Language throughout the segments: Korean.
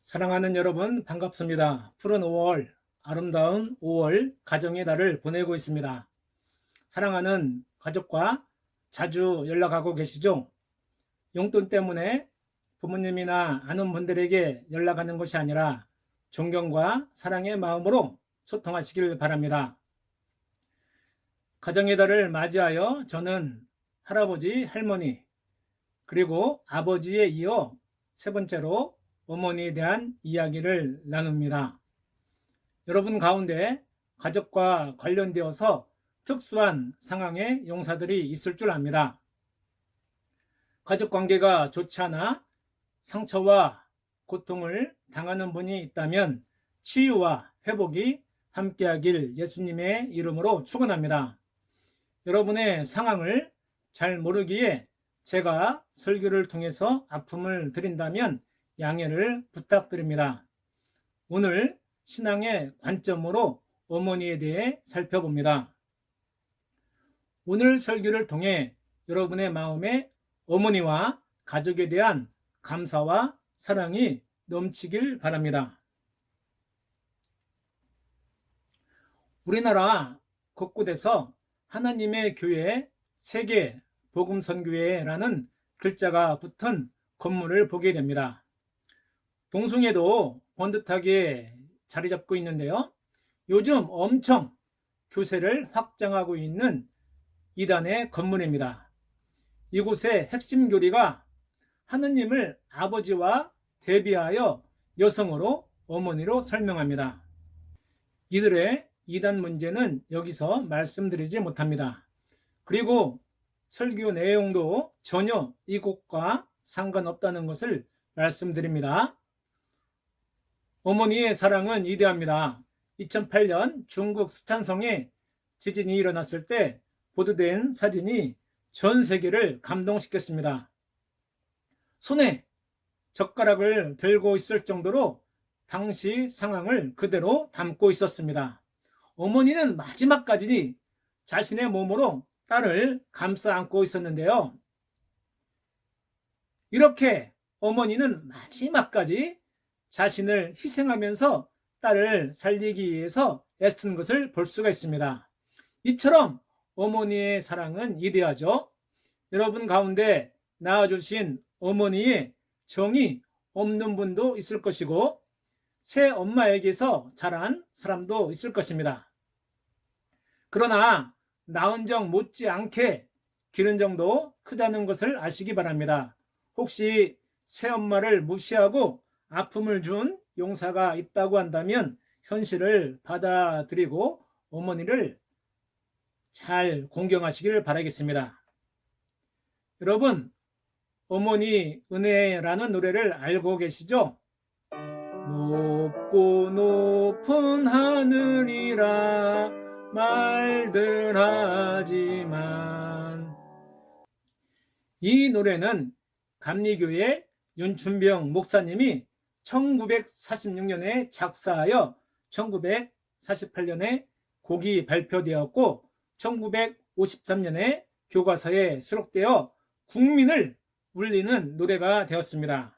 사랑하는 여러분 반갑습니다. 푸른 5월, 아름다운 5월 가정의 달을 보내고 있습니다. 사랑하는 가족과 자주 연락하고 계시죠? 용돈 때문에 부모님이나 아는 분들에게 연락하는 것이 아니라 존경과 사랑의 마음으로 소통하시길 바랍니다. 가정의 달을 맞이하여 저는 할아버지, 할머니, 그리고 아버지에 이어 세 번째로 어머니에 대한 이야기를 나눕니다. 여러분 가운데 가족과 관련되어서 특수한 상황의 용사들이 있을 줄 압니다. 가족 관계가 좋지 않아 상처와 고통을 당하는 분이 있다면 치유와 회복이 함께하길 예수님의 이름으로 축원합니다. 여러분의 상황을 잘 모르기에 제가 설교를 통해서 아픔을 드린다면 양해를 부탁드립니다. 오늘 신앙의 관점으로 어머니에 대해 살펴봅니다. 오늘 설교를 통해 여러분의 마음에 어머니와 가족에 대한 감사와 사랑이 넘치길 바랍니다. 우리나라 곳곳에서 하나님의 교회 세계 복음선교회라는 글자가 붙은 건물을 보게 됩니다. 동숭에도 번듯하게 자리 잡고 있는데요. 요즘 엄청 교세를 확장하고 있는 이단의 건물입니다. 이곳의 핵심 교리가 하느님을 아버지와 대비하여 여성으로 어머니로 설명합니다. 이들의 이단 문제는 여기서 말씀드리지 못합니다. 그리고 설교 내용도 전혀 이곳과 상관없다는 것을 말씀드립니다. 어머니의 사랑은 위대합니다. 2008년 중국 스촨성에 지진이 일어났을 때 보도된 사진이 전 세계를 감동시켰습니다. 손에 젓가락을 들고 있을 정도로 당시 상황을 그대로 담고 있었습니다. 어머니는 마지막까지 자신의 몸으로 딸을 감싸 안고 있었는데요. 이렇게 어머니는 마지막까지 자신을 희생하면서 딸을 살리기 위해서 애쓴 것을 볼 수가 있습니다. 이처럼 어머니의 사랑은 위대하죠. 여러분 가운데 낳아주신 어머니의 정이 없는 분도 있을 것이고 새 엄마에게서 자란 사람도 있을 것입니다. 그러나 낳은 정 못지않게 기른 정도 크다는 것을 아시기 바랍니다. 혹시 새 엄마를 무시하고 아픔을 준 용사가 있다고 한다면 현실을 받아들이고 어머니를 잘 공경하시길 바라겠습니다. 여러분, 어머니 은혜라는 노래를 알고 계시죠? 높고 높은 하늘이라 말들 하지만 이 노래는 감리교회 윤춘병 목사님이 1946년에 작사하여 1948년에 곡이 발표되었고 1953년에 교과서에 수록되어 국민을 울리는 노래가 되었습니다.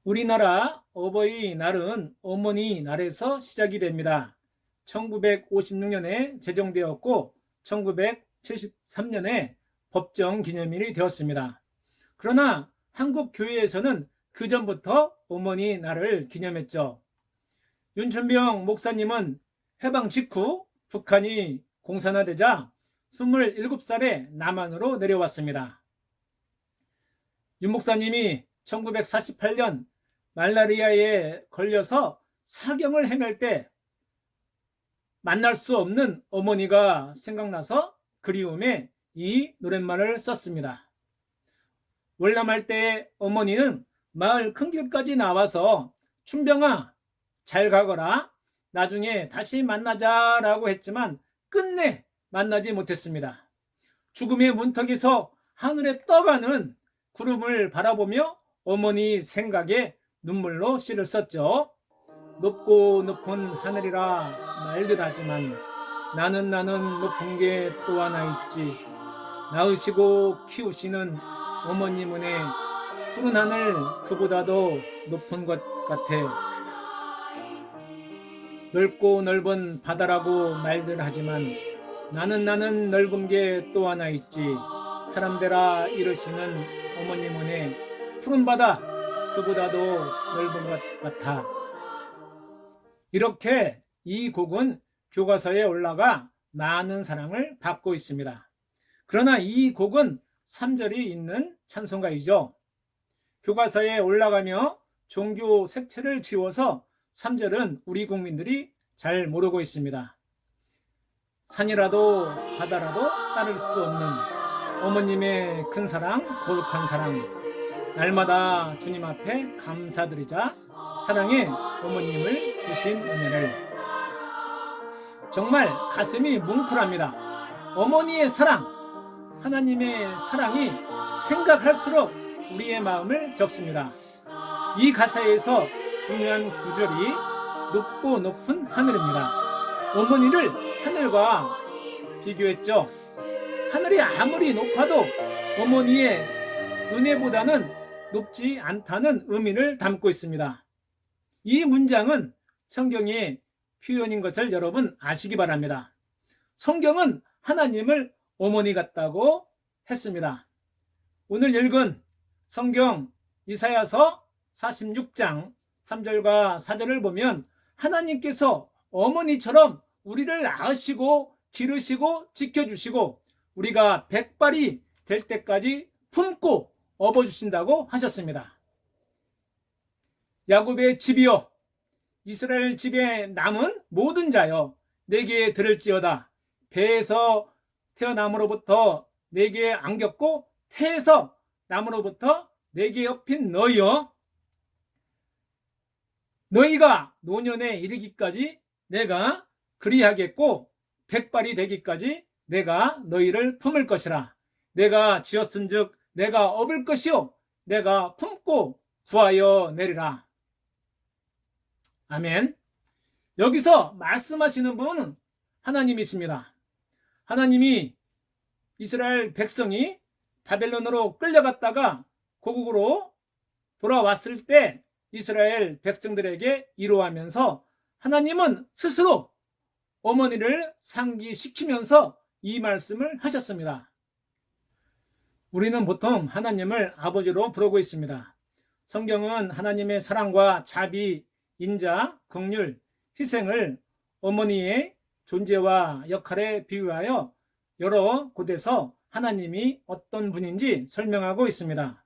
우리나라 어버이날은 어머니 날에서 시작이 됩니다. 1956년에 제정되었고 1973년에 법정 기념일이 되었습니다. 그러나 한국 교회에서는 그 전부터 어머니 날을 기념했죠. 윤춘병 목사님은 해방 직후 북한이 공산화되자 27살에 남한으로 내려왔습니다. 윤 목사님이 1948년 말라리아에 걸려서 사경을 헤맬 때 만날 수 없는 어머니가 생각나서 그리움에 이 노랫말을 썼습니다. 월남할 때 어머니는 마을 큰 길까지 나와서 춘병아 잘 가거라 나중에 다시 만나자라고 했지만 끝내 만나지 못했습니다. 죽음의 문턱에서 하늘에 떠가는 구름을 바라보며 어머니 생각에 눈물로 시를 썼죠. 높고 높은 하늘이라 말들 하지만 나는 높은 게 또 하나 있지. 낳으시고 키우시는 어머님 은혜 푸른 하늘 그보다도 높은 것 같아. 넓고 넓은 바다라고 말들 하지만 나는 넓은 게 또 하나 있지. 사람들아 이르시는 어머님 은혜 푸른 바다 그보다도 넓은 것 같아. 이렇게 이 곡은 교과서에 올라가 많은 사랑을 받고 있습니다. 그러나 이 곡은 3절이 있는 찬송가이죠. 교과서에 올라가며 종교 색채를 지워서 3절은 우리 국민들이 잘 모르고 있습니다. 산이라도 바다라도 따를 수 없는 어머님의 큰 사랑, 거룩한 사랑, 날마다 주님 앞에 감사드리자 사랑의 어머님을 주신 은혜를. 정말 가슴이 뭉클합니다. 어머니의 사랑, 하나님의 사랑이 생각할수록 우리의 마음을 적습니다. 이 가사에서 중요한 구절이 높고 높은 하늘입니다. 어머니를 하늘과 비교했죠. 하늘이 아무리 높아도 어머니의 은혜보다는 높지 않다는 의미를 담고 있습니다. 이 문장은 성경의 표현인 것을 여러분 아시기 바랍니다. 성경은 하나님을 어머니 같다고 했습니다. 오늘 읽은 성경 이사야서 46장 3절과 4절을 보면 하나님께서 어머니처럼 우리를 낳으시고 기르시고 지켜주시고 우리가 백발이 될 때까지 품고 업어주신다고 하셨습니다. 야곱의 집이여 이스라엘 집에 남은 모든 자여 내게 들을지어다. 배에서 태어남으로부터 내게 안겼고 태에서 남으로부터 내게 엮인 너희여 너희가 노년에 이르기까지 내가 그리하겠고 백발이 되기까지 내가 너희를 품을 것이라. 내가 지었은즉 내가 업을 것이요 내가 품고 구하여 내리라. 아멘. 여기서 말씀하시는 분은 하나님이십니다. 하나님이 이스라엘 백성이 바벨론으로 끌려갔다가 고국으로 돌아왔을 때 이스라엘 백성들에게 이루하면서 하나님은 스스로 어머니를 상기시키면서 이 말씀을 하셨습니다. 우리는 보통 하나님을 아버지로 부르고 있습니다. 성경은 하나님의 사랑과 자비, 인자, 긍휼, 희생을 어머니의 존재와 역할에 비유하여 여러 곳에서 하나님이 어떤 분인지 설명하고 있습니다.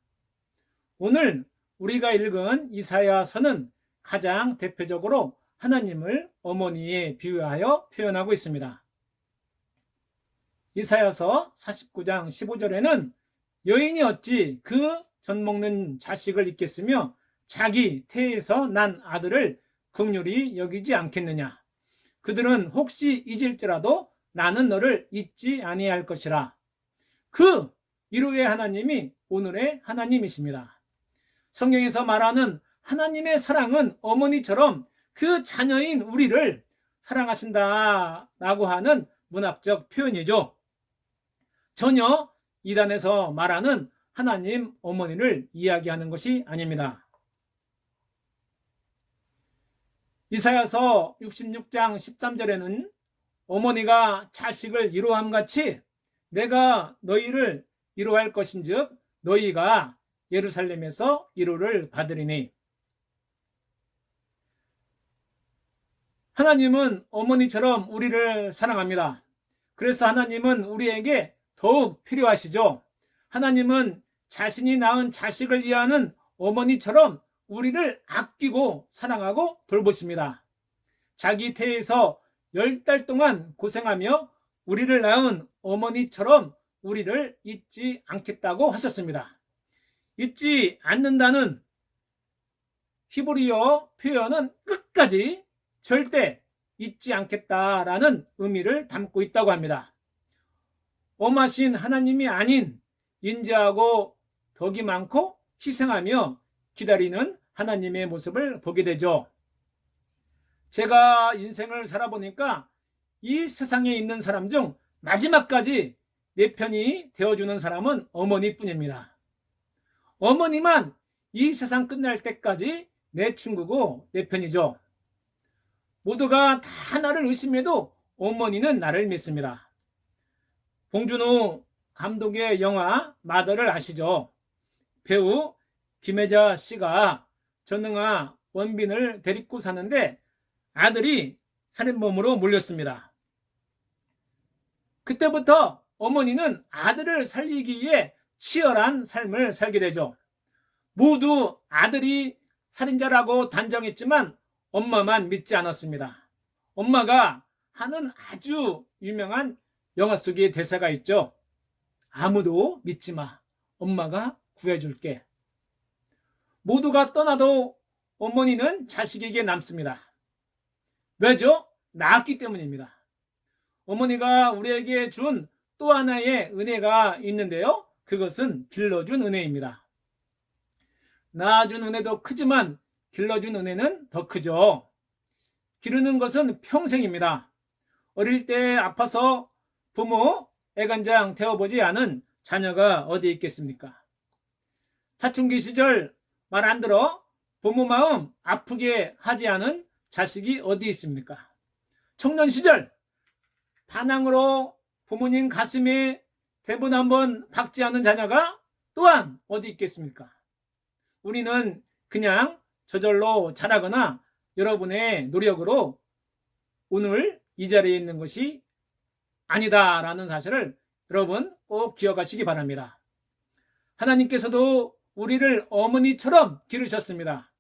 오늘 우리가 읽은 이사야서는 가장 대표적으로 하나님을 어머니에 비유하여 표현하고 있습니다. 이사야서 49장 15절에는 여인이 어찌 그 젖먹는 자식을 잊겠으며 자기 태에서 난 아들을 긍휼히 여기지 않겠느냐. 그들은 혹시 잊을지라도 나는 너를 잊지 아니할 것이라. 그 이루의 하나님이 오늘의 하나님이십니다. 성경에서 말하는 하나님의 사랑은 어머니처럼 그 자녀인 우리를 사랑하신다라고 하는 문학적 표현이죠. 전혀 이단에서 말하는 하나님 어머니를 이야기하는 것이 아닙니다. 이사야서 66장 13절에는 어머니가 자식을 이루함같이 내가 너희를 이루할 것인즉 너희가 예루살렘에서 이루를 받으리니. 하나님은 어머니처럼 우리를 사랑합니다. 그래서 하나님은 우리에게 더욱 필요하시죠. 하나님은 자신이 낳은 자식을 이해하는 어머니처럼 우리를 아끼고 사랑하고 돌보십니다. 자기 태에서 10달 동안 고생하며 우리를 낳은 어머니처럼 우리를 잊지 않겠다고 하셨습니다. 잊지 않는다는 히브리어 표현은 끝까지 절대 잊지 않겠다라는 의미를 담고 있다고 합니다. 엄하신 하나님이 아닌 인자하고 덕이 많고 희생하며 기다리는 하나님의 모습을 보게 되죠. 제가 인생을 살아보니까 이 세상에 있는 사람 중 마지막까지 내 편이 되어주는 사람은 어머니뿐입니다. 어머니만 이 세상 끝날 때까지 내 친구고 내 편이죠. 모두가 다 나를 의심해도 어머니는 나를 믿습니다. 봉준호 감독의 영화 마더를 아시죠? 배우 김혜자 씨가 전능아 원빈을 데리고 사는데 아들이 살인범으로 몰렸습니다. 그때부터 어머니는 아들을 살리기 위해 치열한 삶을 살게 되죠. 모두 아들이 살인자라고 단정했지만 엄마만 믿지 않았습니다. 엄마가 하는 아주 유명한 영화 속의 대사가 있죠. 아무도 믿지 마. 엄마가 구해줄게. 모두가 떠나도 어머니는 자식에게 남습니다. 왜죠? 낳았기 때문입니다. 어머니가 우리에게 준 또 하나의 은혜가 있는데요. 그것은 길러준 은혜입니다. 낳아준 은혜도 크지만 길러준 은혜는 더 크죠. 기르는 것은 평생입니다. 어릴 때 아파서 부모 애간장 태워보지 않은 자녀가 어디 있겠습니까? 사춘기 시절 말 안 들어 부모 마음 아프게 하지 않은 자식이 어디 있습니까? 청년 시절 반항으로 부모님 가슴에 대본 한번 박지 않은 자녀가 또한 어디 있겠습니까? 우리는 그냥 저절로 자라거나 여러분의 노력으로 오늘 이 자리에 있는 것이 아니다라는 사실을 여러분 꼭 기억하시기 바랍니다. 하나님께서도 우리를 어머니처럼 기르셨습니다.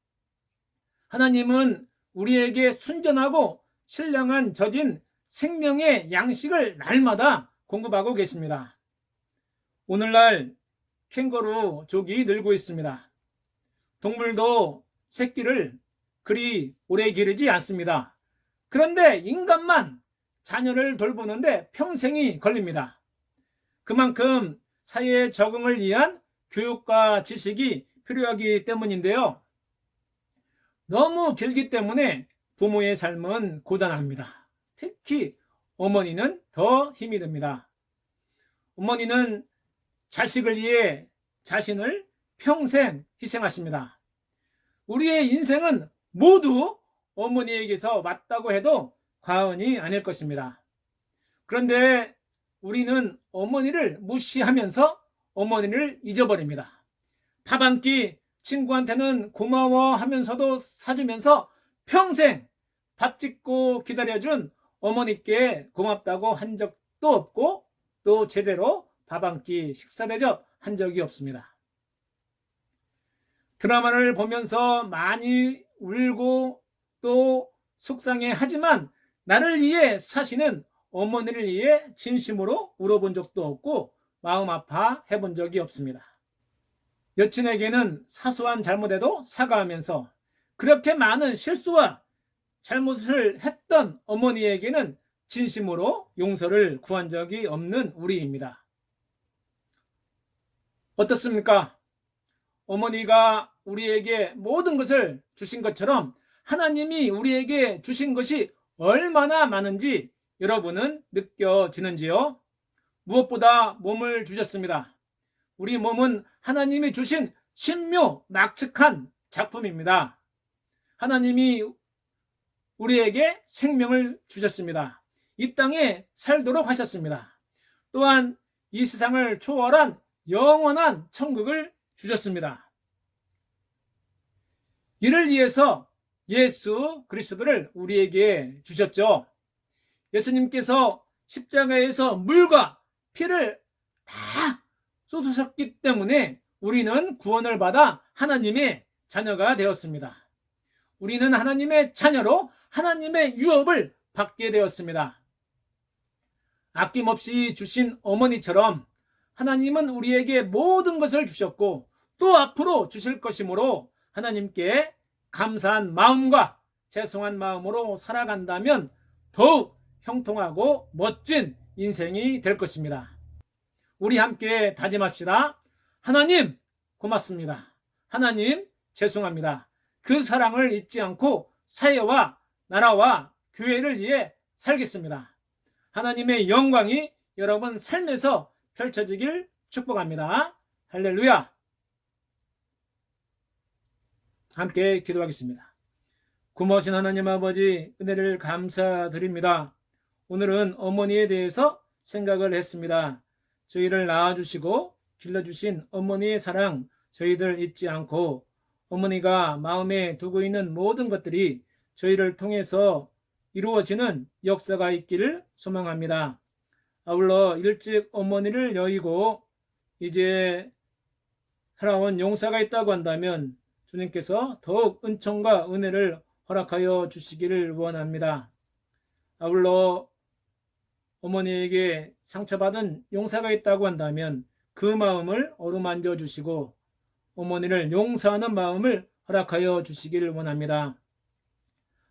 하나님은 우리에게 순전하고 신령한 젖인 생명의 양식을 날마다 공급하고 계십니다. 오늘날 캥거루족이 늘고 있습니다. 동물도 새끼를 그리 오래 기르지 않습니다. 그런데 인간만 자녀를 돌보는데 평생이 걸립니다. 그만큼 사회에 적응을 위한 교육과 지식이 필요하기 때문인데요. 너무 길기 때문에 부모의 삶은 고단합니다. 특히 어머니는 더 힘이 듭니다. 어머니는 자식을 위해 자신을 평생 희생하십니다. 우리의 인생은 모두 어머니에게서 왔다고 해도 과언이 아닐 것입니다. 그런데 우리는 어머니를 무시하면서 어머니를 잊어버립니다. 밥 한 끼 친구한테는 고마워하면서도 사주면서 평생 밥 짓고 기다려준 어머니께 고맙다고 한 적도 없고 또 제대로 밥 한 끼 식사 대접 한 적이 없습니다. 드라마를 보면서 많이 울고 또 속상해하지만 나를 위해 사시는 어머니를 위해 진심으로 울어본 적도 없고 마음 아파해 본 적이 없습니다. 여친에게는 사소한 잘못에도 사과하면서 그렇게 많은 실수와 잘못을 했던 어머니에게는 진심으로 용서를 구한 적이 없는 우리입니다. 어떻습니까? 어머니가 우리에게 모든 것을 주신 것처럼 하나님이 우리에게 주신 것이 얼마나 많은지 여러분은 느껴지는지요? 무엇보다 몸을 주셨습니다. 우리 몸은 하나님이 주신 신묘막측한 작품입니다. 하나님이 우리에게 생명을 주셨습니다. 이 땅에 살도록 하셨습니다. 또한 이 세상을 초월한 영원한 천국을 주셨습니다. 이를 위해서 예수 그리스도를 우리에게 주셨죠. 예수님께서 십자가에서 물과 피를 다 쏟으셨기 때문에 우리는 구원을 받아 하나님의 자녀가 되었습니다. 우리는 하나님의 자녀로 하나님의 유업을 받게 되었습니다. 아낌없이 주신 어머니처럼 하나님은 우리에게 모든 것을 주셨고 또 앞으로 주실 것이므로 하나님께 감사한 마음과 죄송한 마음으로 살아간다면 더욱 형통하고 멋진 인생이 될 것입니다. 우리 함께 다짐합시다. 하나님 고맙습니다. 하나님 죄송합니다. 그 사랑을 잊지 않고 사회와 나라와 교회를 위해 살겠습니다. 하나님의 영광이 여러분 삶에서 펼쳐지길 축복합니다. 할렐루야. 함께 기도하겠습니다. 고마우신 하나님 아버지, 은혜를 감사드립니다. 오늘은 어머니에 대해서 생각을 했습니다. 저희를 낳아주시고 길러주신 어머니의 사랑 저희들 잊지 않고, 어머니가 마음에 두고 있는 모든 것들이 저희를 통해서 이루어지는 역사가 있기를 소망합니다. 아울러 일찍 어머니를 여의고 이제 살아온 용사가 있다고 한다면 주님께서 더욱 은총과 은혜를 허락하여 주시기를 원합니다. 아울러 어머니에게 상처받은 용사가 있다고 한다면 그 마음을 어루만져 주시고 어머니를 용서하는 마음을 허락하여 주시기를 원합니다.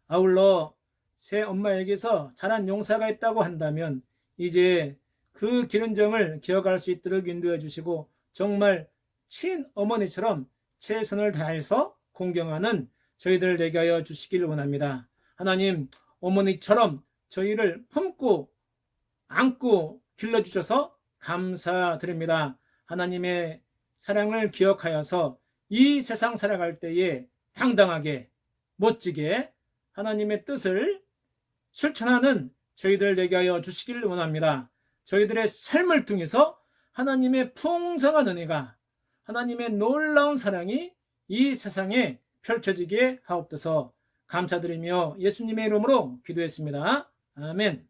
아울러 새 엄마에게서 자란 용사가 있다고 한다면 이제 그 기른정을 기억할 수 있도록 인도해 주시고 정말 친어머니처럼 최선을 다해서 공경하는 저희들 되게 하여 주시기를 원합니다. 하나님, 어머니처럼 저희를 품고 안고 길러주셔서 감사드립니다. 하나님의 사랑을 기억하여서 이 세상 살아갈 때에 당당하게 멋지게 하나님의 뜻을 실천하는 저희들 되게 하여 주시기를 원합니다. 저희들의 삶을 통해서 하나님의 풍성한 은혜가, 하나님의 놀라운 사랑이 이 세상에 펼쳐지게 하옵소서. 감사드리며 예수님의 이름으로 기도했습니다. 아멘.